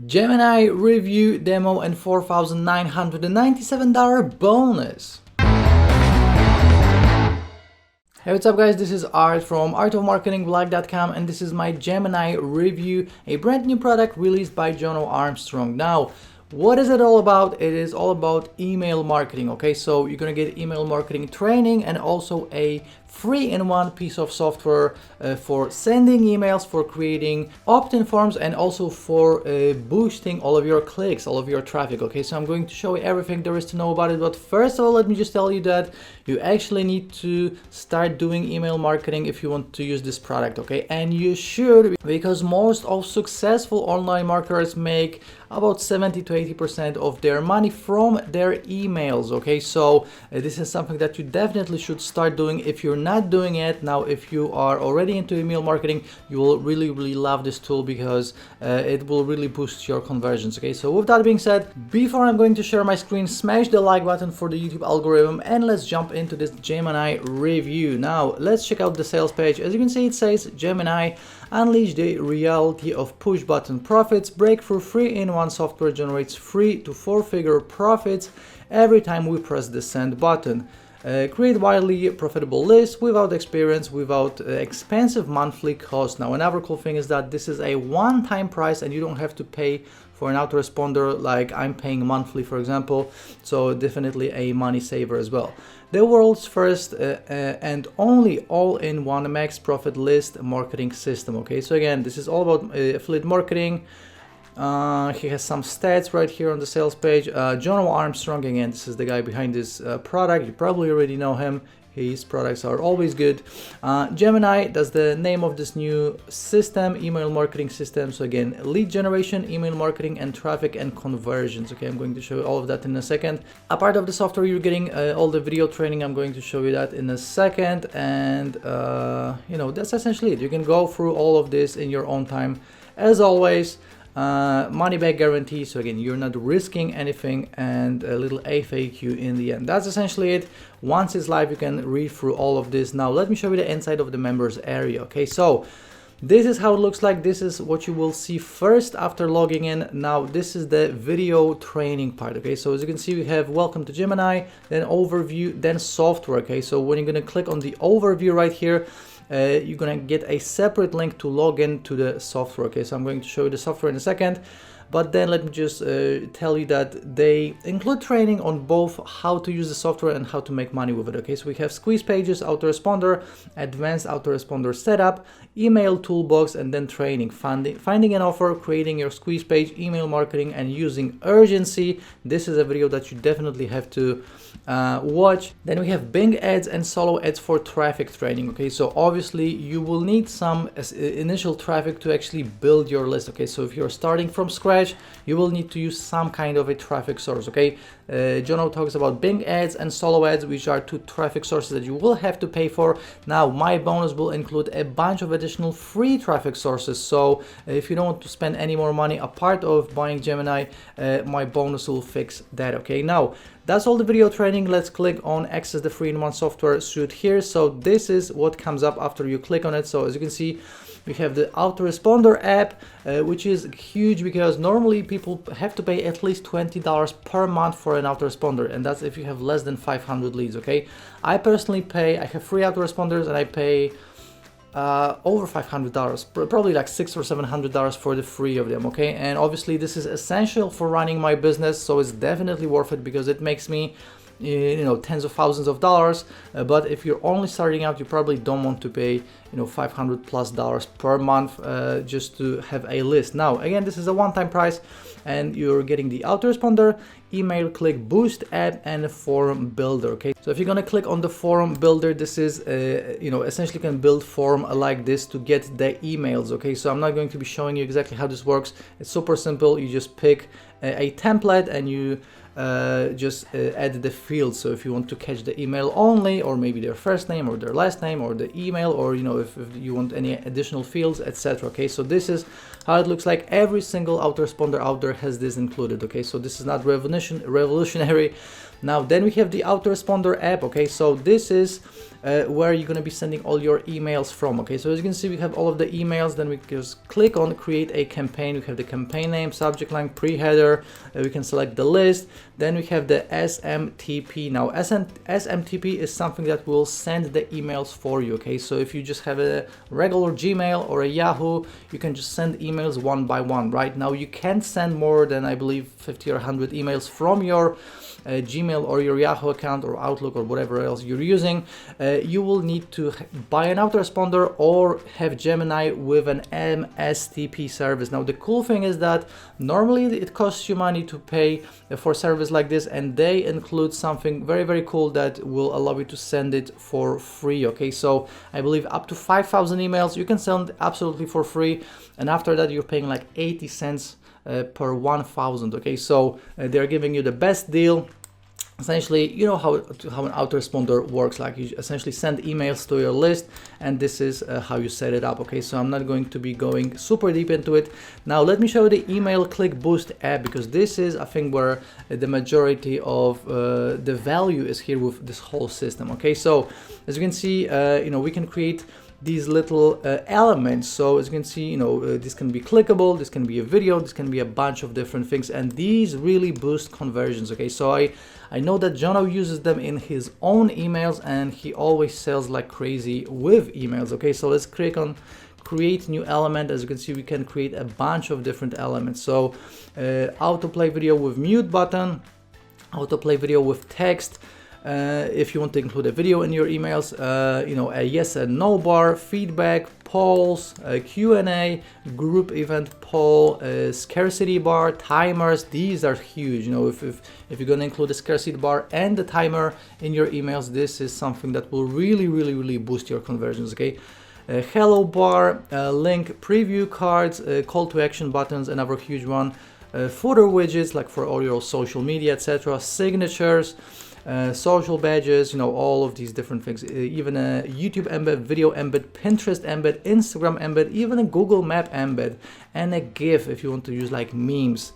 Gemini review demo and $4,997 bonus. Hey, what's up guys, this is Art from artofmarketingblog.com and this is my Gemini review, a brand new product released by Jono Armstrong. Now, what is it all about? It is all about email marketing, okay? So you're gonna get email marketing training and also a three-in-one piece of software for sending emails, for creating opt-in forms, and also for boosting all of your clicks, all of your traffic, okay? So I'm going to show you everything there is to know about it, but first of all, let me just tell you that you actually need to start doing email marketing if you want to use this product, okay? And you should, because most of successful online marketers make about 70 to 80% of their money from their emails, okay? So this is something that you definitely should start doing if you're not doing it. Now, if you are already into email marketing, you will really love this tool because it will really boost your conversions, okay? So with that being said, before I'm going to share my screen, smash the like button for the YouTube algorithm and let's jump into this Gemini review. Now, let's check out the sales page. As you can see, it says Gemini, unleash the reality of push button profits. Breakthrough 3-in-1 software generates 3 to 4-figure profits every time we press the send button. Create widely profitable lists without experience, without expensive monthly cost. Now, another cool thing is that this is a one-time price and you don't have to pay for an autoresponder like I'm paying monthly, for example. So definitely a money saver as well. The world's first and only all-in-one max profit list marketing system. Okay, so again, this is all about affiliate marketing. He has some stats right here on the sales page. Jono Armstrong, again, this is the guy behind this product. You probably already know him. His products are always good. Gemini, that's the name of this new system, email marketing system. So again, lead generation, email marketing, and traffic and conversions. Okay, I'm going to show you all of that in a second. A part of the software, you're getting all the video training. I'm going to show you that in a second. And you know, that's essentially it. You can go through all of this in your own time. As always, money back guarantee, so again, you're not risking anything, and a little FAQ in the end. That's essentially it. Once it's live, you can read through all of this. Now let me show you the inside of the members area. Okay, so this is how it looks like. This is what you will see first after logging in. Now this is the video training part. Okay, so as you can see, we have welcome to Gemini, then overview, then software. Okay, so when you're going to click on the overview right here, you're gonna get a separate link to log in to the software. Okay, so I'm going to show you the software in a second, but then let me just tell you that they include training on both how to use the software and how to make money with it. Okay, so we have squeeze pages, autoresponder, advanced autoresponder setup, email toolbox, and then training, finding an offer, creating your squeeze page, email marketing, and using urgency. This is a video that you definitely have to watch. Then we have Bing ads and solo ads for traffic training. Okay, so obviously you will need some initial traffic to actually build your list. Okay, so if you're starting from scratch, you will need to use some kind of a traffic source. Okay, Jono talks about Bing ads and solo ads, which are two traffic sources that you will have to pay for. Now my bonus will include a bunch of additional free traffic sources, so if you don't want to spend any more money apart of buying Gemini, my bonus will fix that. Okay, now that's all the video training. Let's click on access the 3-in-1 software suite here. So this is what comes up after you click on it. So as you can see, we have the autoresponder app, which is huge because normally people have to pay at least $20 per month for an autoresponder, and that's if you have less than 500 leads. Okay, I personally pay, I have 3 autoresponders and I pay over $500, probably like $600 or $700 for the 3 of them. Okay, and obviously this is essential for running my business, so it's definitely worth it because it makes me, you know, tens of thousands of dollars. But if you're only starting out, you probably don't want to pay, you know, $500+ per month just to have a list. Now again, this is a one-time price and you're getting the autoresponder, email click boost app, and a form builder. Okay, so if you're gonna click on the form builder, this is you know, essentially you can build form like this to get the emails. Okay, so I'm not going to be showing you exactly how this works. It's super simple. You just pick a template and you just add the fields. So if you want to catch the email only, or maybe their first name or their last name or the email, or you know, if you want any additional fields, etc. Okay, so this is how it looks like. Every single autoresponder out there has this included. Okay, so this is not revolutionary. Now then we have the autoresponder app. Okay, so this is where you're going to be sending all your emails from. Okay, so as you can see, we have all of the emails. Then we just click on create a campaign. We have the campaign name, subject line, pre-header. We can select the list. Then we have the SMTP. Now SMTP is something that will send the emails for you. Okay, so if you just have a regular Gmail or a Yahoo, you can just send emails one by one. Right now you can't send more than, I believe, 50 or 100 emails from your Gmail or your Yahoo account or Outlook or whatever else you're using. You will need to buy an autoresponder or have Geminii with an MSTP service. Now the cool thing is that normally it costs you money to pay for a service like this, and they include something very, very cool that will allow you to send it for free. Okay, so I believe up to 5,000 emails you can send absolutely for free, and after that you're paying like 80 cents per 1,000. Okay, so they're giving you the best deal. Essentially, you know how an autoresponder works. Like, you essentially send emails to your list, and this is how you set it up. Okay, so I'm not going to be going super deep into it. Now let me show you the email click boost app, because this is, I think, where the majority of the value is here with this whole system. Okay, so as you can see, we can create these little elements. So as you can see, this can be clickable, this can be a video, this can be a bunch of different things, and these really boost conversions. Okay, so I know that Jono uses them in his own emails, and he always sells like crazy with emails. Okay, so let's click on create new element. As you can see, we can create a bunch of different elements. So autoplay video with mute button, autoplay video with text. If you want to include a video in your emails, a yes and no bar, feedback, polls, Q&A, group event poll, scarcity bar, timers. These are huge. If you're going to include a scarcity bar and the timer in your emails, this is something that will really boost your conversions. Okay. Hello bar, link, preview cards, call to action buttons, another huge one. Footer widgets, like for all your social media, etc. Signatures. Social badges, all of these different things, even a YouTube embed, video embed, Pinterest embed, Instagram embed, even a Google Map embed, and a GIF if you want to use like memes.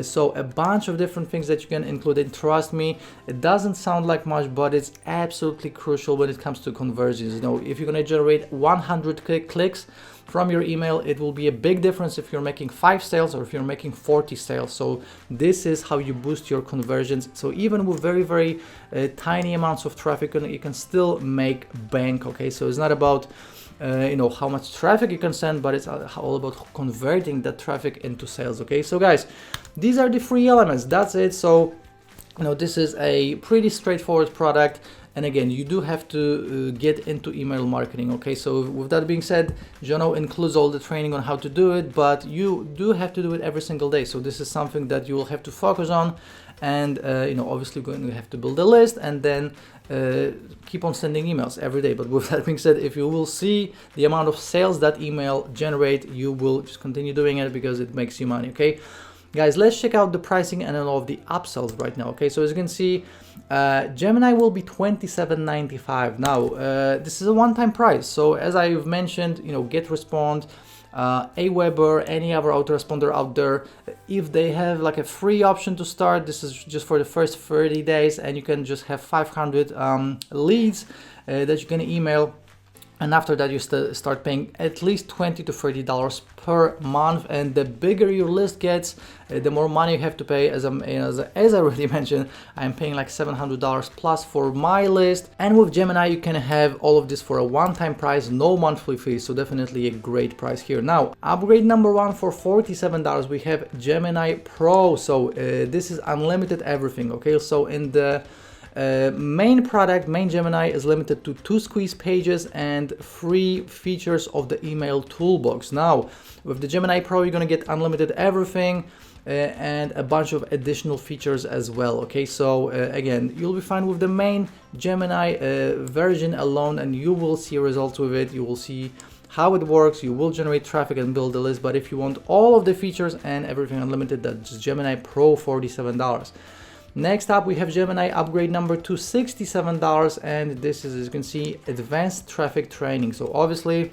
So a bunch of different things that you can include, and trust me, it doesn't sound like much, but it's absolutely crucial when it comes to conversions. If you're going to generate 100 clicks from your email, it will be a big difference if you're making 5 sales or if you're making 40 sales. So this is how you boost your conversions. So even with very tiny amounts of traffic, you can still make bank. Okay, so it's not about how much traffic you can send, but it's all about converting that traffic into sales. Okay, so guys, these are the 3 elements. That's it. So this is a pretty straightforward product. And again, you do have to get into email marketing. Okay, so with that being said, Jono includes all the training on how to do it, but you do have to do it every single day. So this is something that you will have to focus on, and obviously going to have to build a list and then keep on sending emails every day. But with that being said, if you will see the amount of sales that email generate, you will just continue doing it because it makes you money. Okay, guys, let's check out the pricing and all of the upsells right now. Okay, so as you can see, Geminii will be $27.95. Now this is a one-time price, so as I've mentioned, GetResponse, Aweber, any other autoresponder out there, if they have like a free option to start, this is just for the first 30 days, and you can just have 500 leads that you can email. And after that, you start paying at least $20 to $30 per month. And the bigger your list gets, the more money you have to pay. As I already mentioned, I'm paying like $700 plus for my list. And with Geminii, you can have all of this for a one-time price, no monthly fees. So definitely a great price here. Now, upgrade number 1 for $47, we have Geminii Pro. So this is unlimited everything. Okay, so in the main product, main Geminii is limited to 2 squeeze pages and 3 features of the email toolbox. Now, with the Geminii Pro, you're gonna get unlimited everything and a bunch of additional features as well. Okay, so again, you'll be fine with the main Geminii version alone, and you will see results with it. You will see how it works, you will generate traffic and build a list. But if you want all of the features and everything unlimited, that's just Geminii Pro, $47. Next up, we have Geminii upgrade number 2, $67, and this is, as you can see, advanced traffic training. So obviously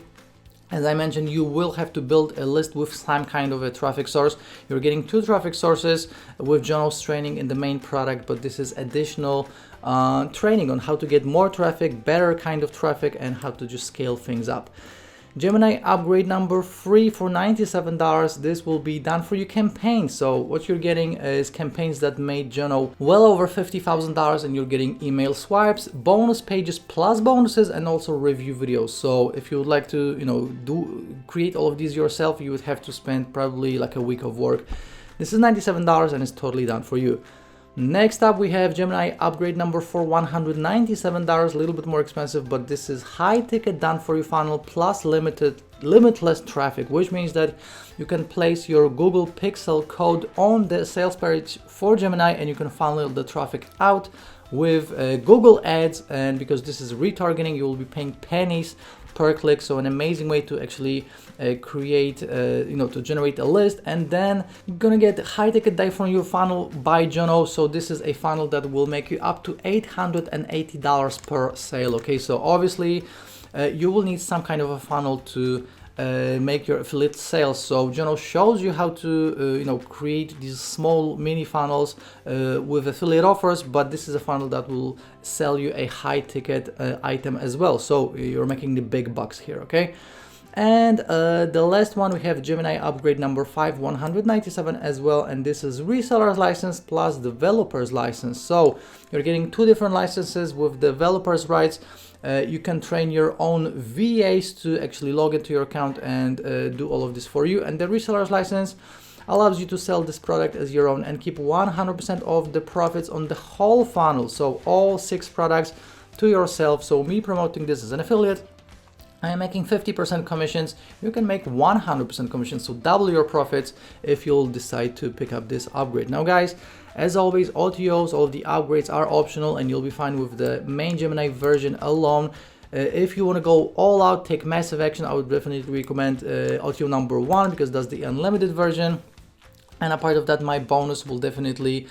As I mentioned, you will have to build a list with some kind of a traffic source. You're getting 2 traffic sources with Jono's training in the main product, but this is additional training on how to get more traffic, better kind of traffic, and how to just scale things up. Geminii upgrade number 3 for $97. This will be done for your campaigns. So what you're getting is campaigns that made Jono well over $50,000, and you're getting email swipes, bonus pages plus bonuses, and also review videos. So if you would like to, create all of these yourself, you would have to spend probably like a week of work. This is $97 and it's totally done for you. Next up, we have Geminii upgrade number for $197, a little bit more expensive, but this is high ticket done for you funnel plus limitless traffic, which means that you can place your Google Pixel code on the sales page for Geminii and you can funnel the traffic out with Google ads. And because this is retargeting, you will be paying pennies per click. So an amazing way to actually create, to generate a list, and then you're gonna get high ticket die from your funnel by Jono. So this is a funnel that will make you up to $880 per sale. Okay, so obviously you will need some kind of a funnel to make your affiliate sales. So Jono shows you how to create these small mini funnels with affiliate offers, but this is a funnel that will sell you a high ticket item as well, so you're making the big bucks here. Okay, and the last one, we have Geminii upgrade number 5, $197 as well, and this is reseller's license plus developer's license. So you're getting 2 different licenses with developer's rights. You can train your own VAs to actually log into your account and do all of this for you. And the reseller's license allows you to sell this product as your own and keep 100% of the profits on the whole funnel. So all 6 products to yourself. So me promoting this as an affiliate, I am making 50% commissions. You can make 100% commissions, so double your profits if you'll decide to pick up this upgrade. Now guys, as always, OTOs, all of the upgrades are optional and you'll be fine with the main Geminii version alone. If you want to go all out, take massive action, I would definitely recommend OTO number 1 because that's the unlimited version. And a part of that, my bonus will definitely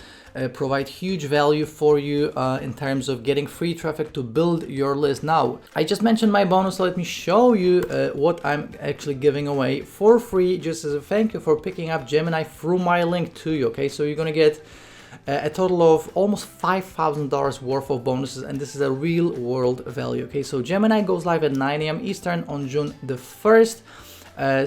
provide huge value for you in terms of getting free traffic to build your list. Now, I just mentioned my bonus, so let me show you what I'm actually giving away for free, just as a thank you for picking up Geminii through my link to you. Okay, so you're gonna get a total of almost $5,000 worth of bonuses, and this is a real world value. Okay, so Geminii goes live at 9 AM Eastern on June the 1st.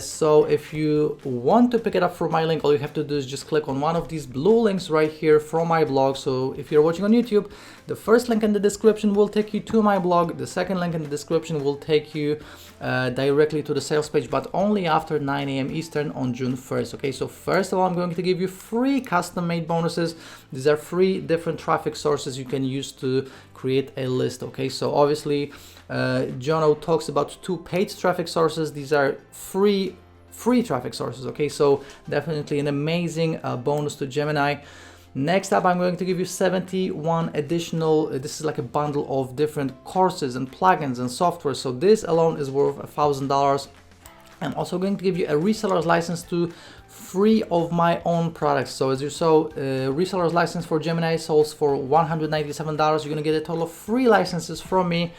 So if you want to pick it up from my link, all you have to do is just click on one of these blue links right here from my blog. So if you're watching on YouTube, the first link in the description will take you to my blog. The second link in the description will take you directly to the sales page, but only after 9 AM Eastern on June 1st. Okay, so first of all, I'm going to give you 3 custom-made bonuses. These are 3 different traffic sources you can use to create a list. Okay, so obviously Jono talks about 2 paid traffic sources. These are free traffic sources. Okay, so definitely an amazing bonus to Geminii. Next up, I'm going to give you 71 additional, this is like a bundle of different courses and plugins and software. So this alone is worth $1,000. I'm also going to give you a reseller's license to 3 of my own products. So as you saw, reseller's license for Geminii sells for $197. You're gonna get a total of 3 licenses from me,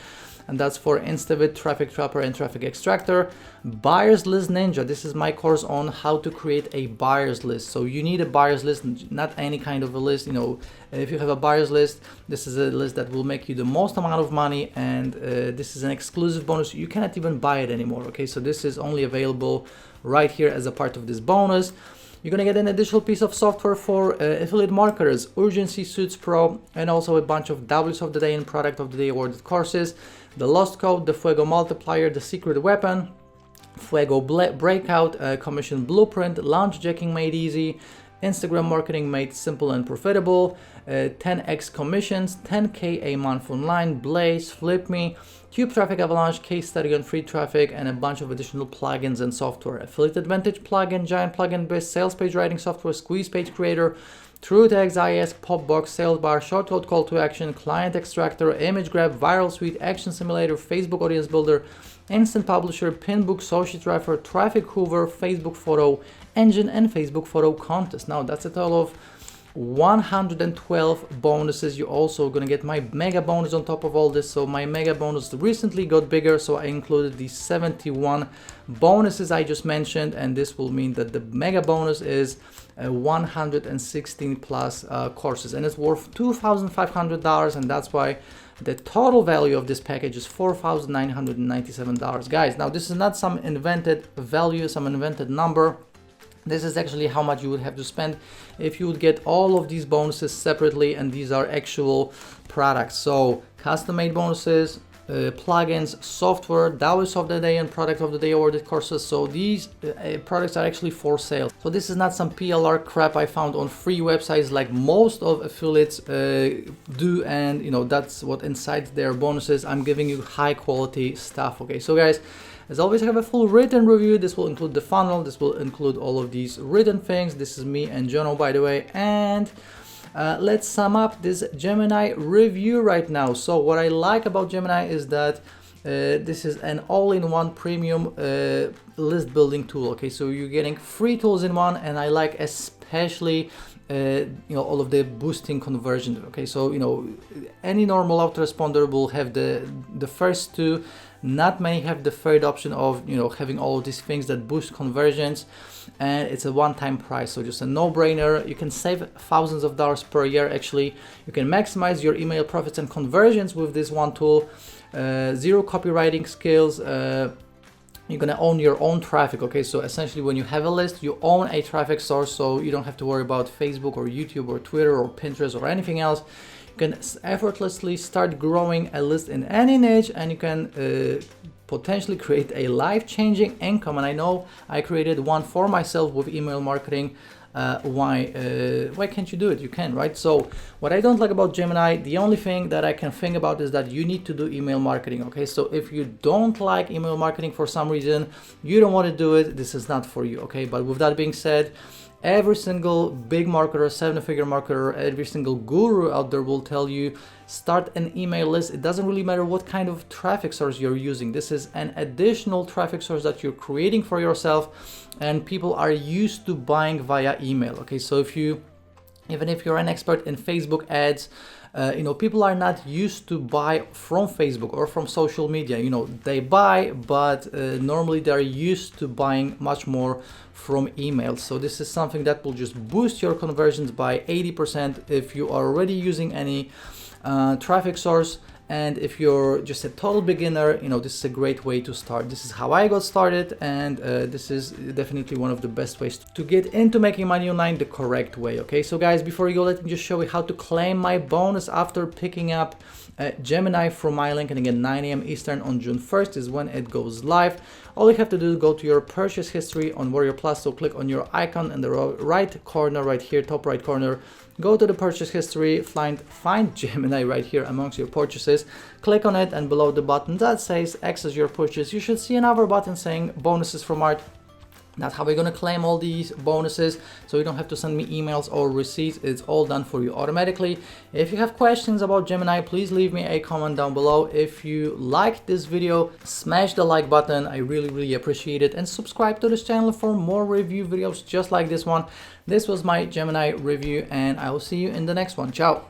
and that's for Instavid, Traffic Trapper, and Traffic Extractor. Buyer's List Ninja, this is my course on how to create a buyer's list. So you need a buyer's list, not any kind of a list. You know, if you have a buyer's list, this is a list that will make you the most amount of money, and this is an exclusive bonus. You cannot even buy it anymore. Okay, so this is only available right here as a part of this bonus. You're gonna get an additional piece of software for affiliate marketers, Urgency Suits Pro, and also a bunch of W's of the Day and Product of the Day awarded courses. The Lost Code, the Fuego Multiplier, the Secret Weapon, Fuego Breakout, Commission Blueprint, Launch Jacking Made Easy, Instagram Marketing Made Simple and Profitable, 10x Commissions, 10K a month online, Blaze, Flip Me, Tube Traffic Avalanche, Case Study on Free Traffic, and a bunch of additional plugins and software. Affiliate Advantage plugin, Giant Plugin Biz, Sales Page Writing Software, Squeeze Page Creator, TrueTags, IS, Popbox, Sales Bar, Shortcode Call to Action, Client Extractor, Image Grab, Viral Suite, Action Simulator, Facebook Audience Builder, Instant Publisher, Pinbook, Social Traffic, Traffic Hoover, Facebook Photo Engine, and Facebook Photo Contest. Now that's a total of 112 bonuses. You're also gonna get my mega bonus on top of all this. So my mega bonus recently got bigger, so I included the 71 bonuses I just mentioned, and this will mean that the mega bonus is 116 plus courses, and it's worth $2,500, and that's why the total value of this package is $4,997. Guys, now this is not some invented value, some invented number. This is actually how much you would have to spend if you would get all of these bonuses separately, and these are actual products. So custom-made bonuses, plugins, software, Taoist of the day, and product of the day awarded courses. So these products are actually for sale. So this is not some PLR crap I found on free websites like most of affiliates do, and you know, that's what inside their bonuses. I'm giving you high quality stuff. Okay, so guys, as always, I have a full written review. This will include the funnel, this will include all of these written things. This is me and Jono, by the way, and let's sum up this Geminii review right now. So what I like about Geminii is that this is an all-in-one premium list building tool. Okay, so you're getting free tools in one, and I like especially you know, all of the boosting conversion. Okay, so you know, any normal autoresponder will have the first two. Not many have the third option of, you know, having all of these things that boost conversions, and it's a one-time price, so just a no-brainer. You can save thousands of dollars per year. Actually, you can maximize your email profits and conversions with this one tool. Zero copywriting skills. You're gonna own your own traffic. Okay, so essentially when you have a list, you own a traffic source, so you don't have to worry about Facebook or YouTube or Twitter or Pinterest or anything else. You can effortlessly start growing a list in any niche, and you can potentially create a life-changing income. And I know I created one for myself with email marketing. Why can't you do it? You can, right? So what I don't like about Geminii, the only thing that I can think about is that you need to do email marketing. Okay, so if you don't like email marketing for some reason, you don't want to do it, this is not for you. Okay, but with that being said, every single big marketer, seven-figure marketer, every single guru out there will tell you start an email list. It doesn't really matter what kind of traffic source you're using. This is an additional traffic source that you're creating for yourself, and people are used to buying via email. Okay, so even if you're an expert in Facebook ads, you know, people are not used to buy from Facebook or from social media. You know, they buy, but normally they're used to buying much more from email. So this is something that will just boost your conversions by 80% if you are already using any traffic source. And if you're just a total beginner, you know, this is a great way to start. This is how I got started, and this is definitely one of the best ways to get into making money online the correct way. Okay, so guys, before you go, let me just show you how to claim my bonus after picking up Geminii from my link. And again, 9 a.m. Eastern on June 1st is when it goes live. All you have to do is go to your purchase history on Warrior Plus. So click on your icon in the right corner, right here, top right corner. Go to the purchase history, find Geminii right here amongst your purchases, click on it, and below the button that says access your purchase, you should see another button saying bonuses from Art. That's how we're gonna claim all these bonuses, so you don't have to send me emails or receipts. It's all done for you automatically. If you have questions about Geminii, please leave me a comment down below. If you liked this video, smash the like button. I really appreciate it, and subscribe to this channel for more review videos just like this one. This was my Geminii review, and I will see you in the next one. Ciao.